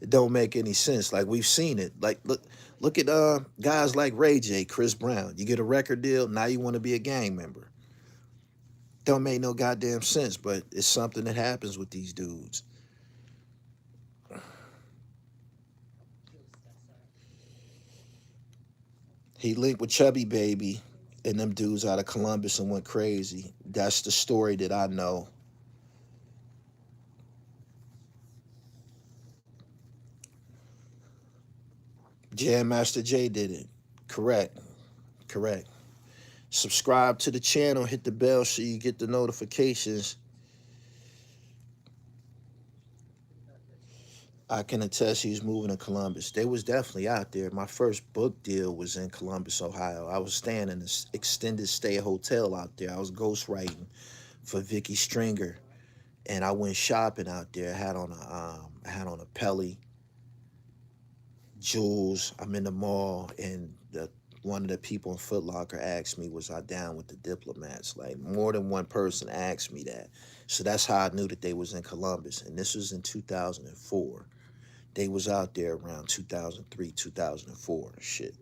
It don't make any sense. Like we've seen it. Like look at guys like Ray J, Chris Brown. You get a record deal. Now you want to be a gang member. Don't make no goddamn sense. But it's something that happens with these dudes. He linked with Chubby Baby and them dudes out of Columbus and went crazy. That's the story that I know. Jam Master Jay did it. Correct. Correct. Subscribe to the channel, hit the bell so you get the notifications. I can attest he was moving to Columbus. They was definitely out there. My first book deal was in Columbus, Ohio. I was staying in this extended stay hotel out there. I was ghostwriting for Vicky Stringer, and I went shopping out there. I had on a Pelly, Jules. I'm in the mall, and one of the people in Foot Locker asked me, "Was I down with the Diplomats?" Like more than one person asked me that, so that's how I knew that they was in Columbus. And this was in 2004. They was out there around 2003, 2004 and shit.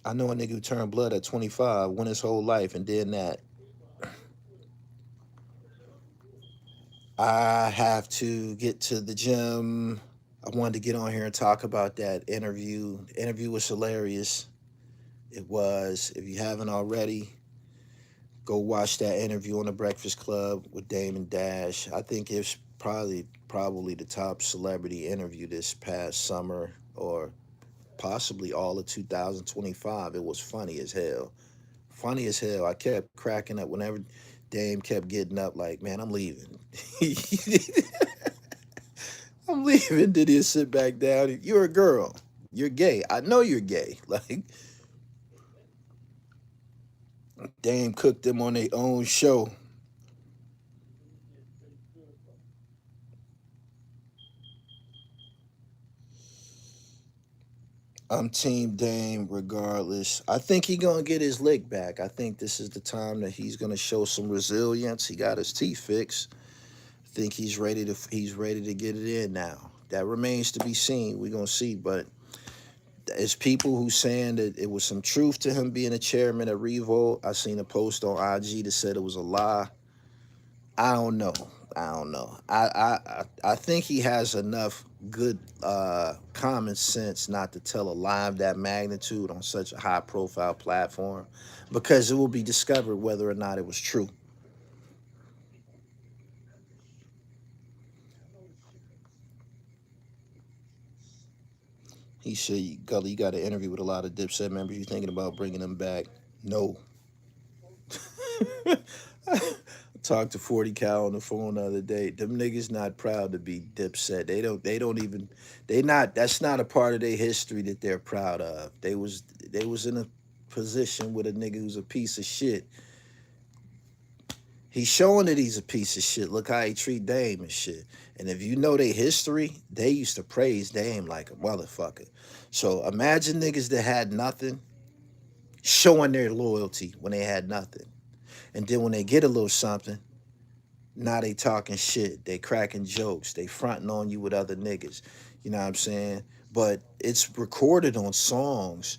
I know a nigga who turned blood at 25, went his whole life, and did that. I have to get to the gym. I wanted to get on here and talk about that interview. The interview was hilarious. It was. If you haven't already, go watch that interview on the Breakfast Club with Damon Dash. I think it's probably the top celebrity interview this past summer or possibly all of 2025. It was funny as hell. funny as hell. I kept cracking up whenever Dame kept getting up, like, man, I'm leaving. I'm leaving. Did he sit back down? You're a girl. You're gay. I know you're gay. Like, Dame cooked them on their own show. I'm Team Dame regardless. I think he gonna get his lick back. I think this is the time that he's gonna show some resilience. He got his teeth fixed. I think he's ready to get it in now. That remains to be seen. We're gonna see. But there's people who saying that it was some truth to him being a chairman at Revolt. I seen a post on IG that said it was a lie. I don't know. I don't know. I think he has enough good common sense not to tell a lie of that magnitude on such a high profile platform, because it will be discovered whether or not it was true. He said, Gully, you got an interview with a lot of Dipset members. You thinking about bringing them back? No. I talked to 40 Cal on the phone the other day. Them niggas not proud to be Dipset. They don't even they not that's not a part of their history that they're proud of. They was in a position with a nigga who's a piece of shit. He's showing that he's a piece of shit. Look how he treat Dame and shit. And if you know their history, they used to praise Dame like a motherfucker. So imagine niggas that had nothing showing their loyalty when they had nothing. And then when they get a little something, now they talking shit. They cracking jokes. They fronting on you with other niggas. You know what I'm saying? But it's recorded on songs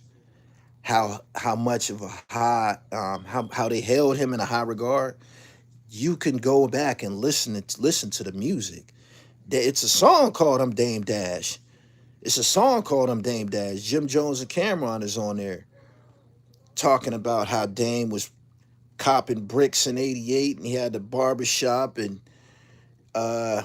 how much of a high how they held him in a high regard. You can go back and listen to the music. It's a song called "I'm Dame Dash." It's a song called "I'm Dame Dash." Jim Jones and Cameron is on there talking about how Dame was copping bricks in '88, and he had the barber shop, and uh,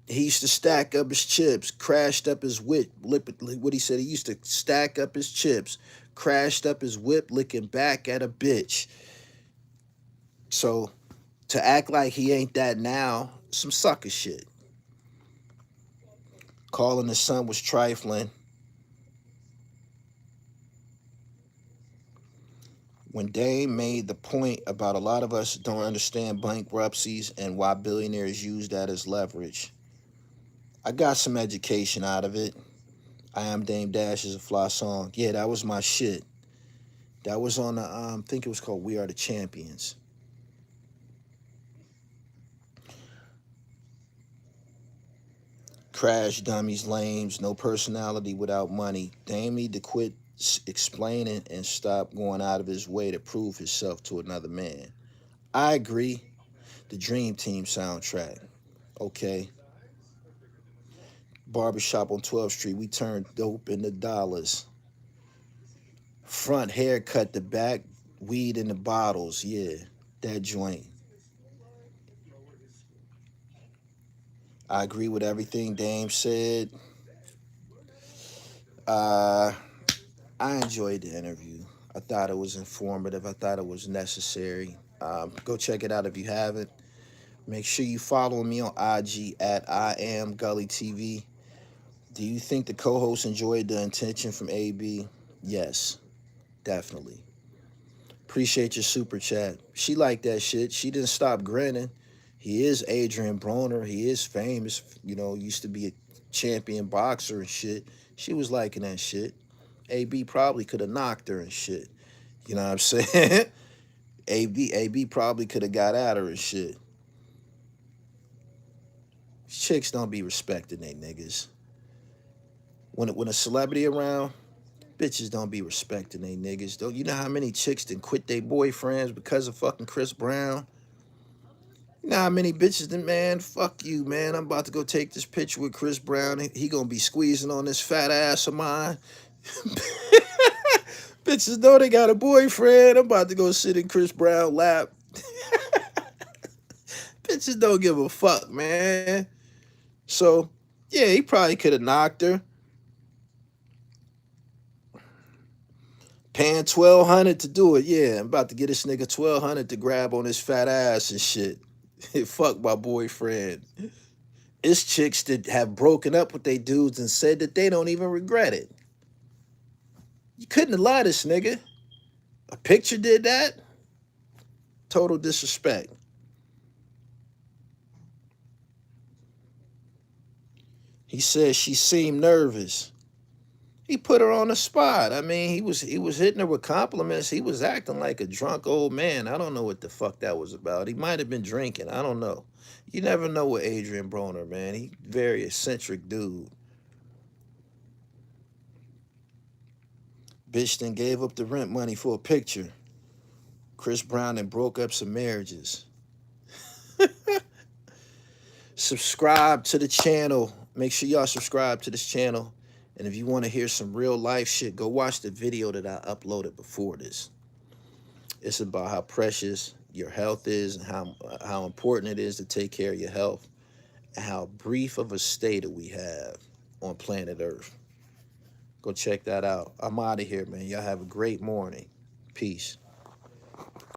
he used to stack up his chips, crashed up his whip. What he said, he used to stack up his chips, crashed up his whip, licking back at a bitch. So to act like he ain't that now, some sucker shit. Calling his son was trifling. When Dame made the point about a lot of us don't understand bankruptcies and why billionaires use that as leverage, I got some education out of it. I Am Dame Dash is a fly song. Yeah, that was my shit. That was on the I think it was called We Are the Champions. Crash dummies, lames, no personality without money. Dame need to quit explaining and stop going out of his way to prove himself to another man. I agree. The Dream Team soundtrack. Okay. Barbershop on 12th Street. We turned dope into dollars. Front haircut, the back, weed in the bottles. Yeah, that joint. I agree with everything Dame said. Uh, I enjoyed the interview. I thought it was informative. I thought it was necessary. Go check it out if you haven't. Make sure you follow me on IG at I am Gully TV. Do you think the co-host enjoyed the intention from AB? Yes, definitely. Appreciate your super chat. She liked that shit. She didn't stop grinning. He is Adrian Broner. He is famous. You know, used to be a champion boxer and shit. She was liking that shit. AB probably could have knocked her and shit. You know what I'm saying? AB probably could have got at her and shit. Chicks don't be respecting they niggas. When a celebrity around, bitches don't be respecting they niggas. Don't you know how many chicks done quit their boyfriends because of fucking Chris Brown? You know how many bitches then, man, fuck you, man. I'm about to go take this picture with Chris Brown. He gonna be squeezing on this fat ass of mine. Bitches know they got a boyfriend. I'm about to go sit in Chris Brown lap. Bitches don't give a fuck, man. So, yeah, he probably could have knocked her. Paying 1,200 to do it. Yeah, I'm about to get this nigga 1,200 to grab on his fat ass and shit. Fuck my boyfriend. It's chicks that have broken up with they dudes and said that they don't even regret it. You couldn't have lied to this nigga. A picture did that? Total disrespect. He said she seemed nervous. He put her on the spot. I mean, he was hitting her with compliments. He was acting like a drunk old man. I don't know what the fuck that was about. He might have been drinking. I don't know. You never know with Adrian Broner, man. He very eccentric dude. Bitch then gave up the rent money for a picture. Chris Brown then broke up some marriages. Subscribe to the channel. Make sure y'all subscribe to this channel. And if you want to hear some real life shit, go watch the video that I uploaded before this. It's about how precious your health is and how important it is to take care of your health and how brief of a stay that we have on planet Earth. Go check that out. I'm out of here, man. Y'all have a great morning. Peace.